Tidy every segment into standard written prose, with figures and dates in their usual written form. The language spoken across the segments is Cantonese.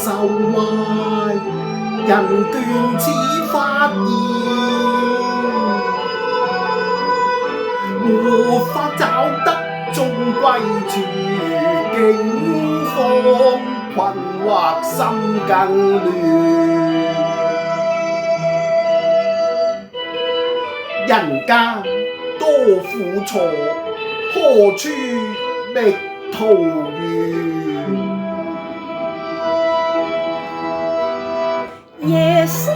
受壞，人斷此發現，沒法找得終歸處，境況困惑心更亂。人間多苦楚，何處覓桃源？耶穌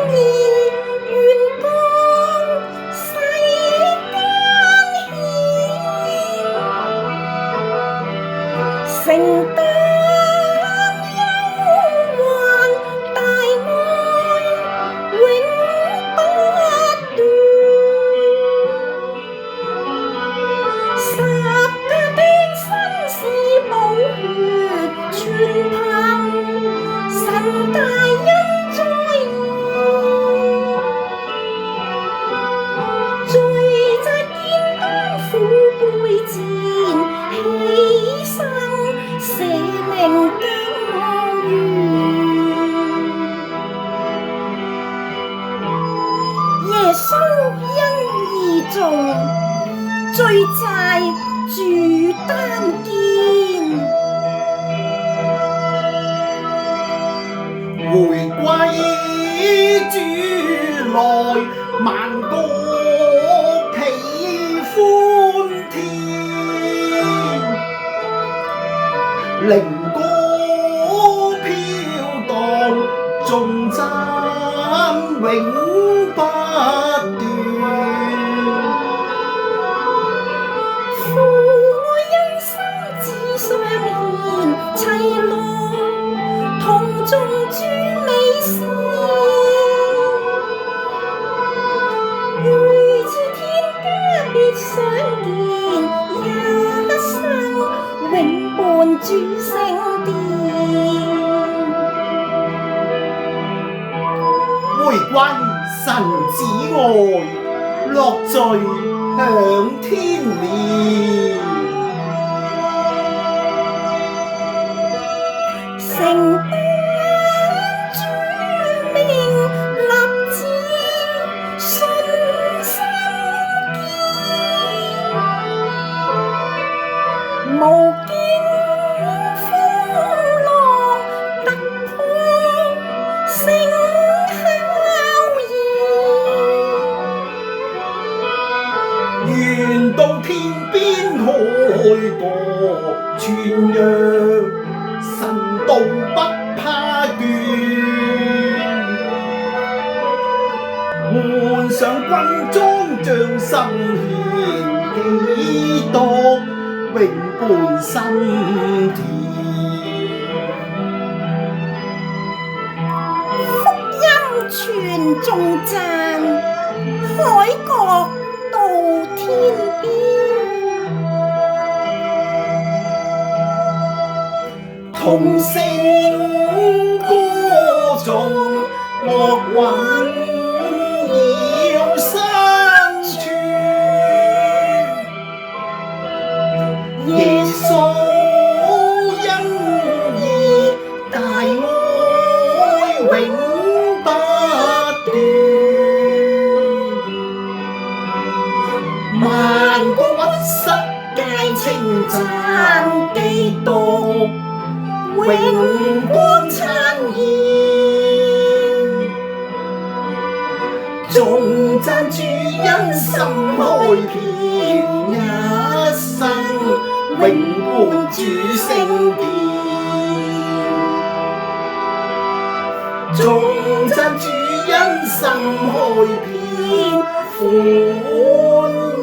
因義願降世間顯，承擔憂患大愛永不斷。十架的生死寶血全憑神大恩栽培，罪債肩當苦背戰，犧牲捨命甘願。耶穌因義重，罪債主擔肩。回歸主內，萬國喜歡天，靈歌飄蕩，頌讚永不斷。父愛因心志相獻，齊來同頌主美事。如此天家別相見，一生永伴主聖殿。回歸神子愛，樂聚享天年。承擔主命，立志信心堅，無驚風浪突破成效驗，願到天邊開播，傳揚神道不怕倦，換上軍裝將心獻，幾多永伴心田。福音傳頌讚，海角到天邊。同聲歌頌，樂韻要生存。耶穌因義大愛永不斷，萬國屈膝皆稱讚基督。榮光燦現，頌讚主因心開遍，一生永伴主聖殿。頌讚主因心開遍，歡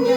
欣。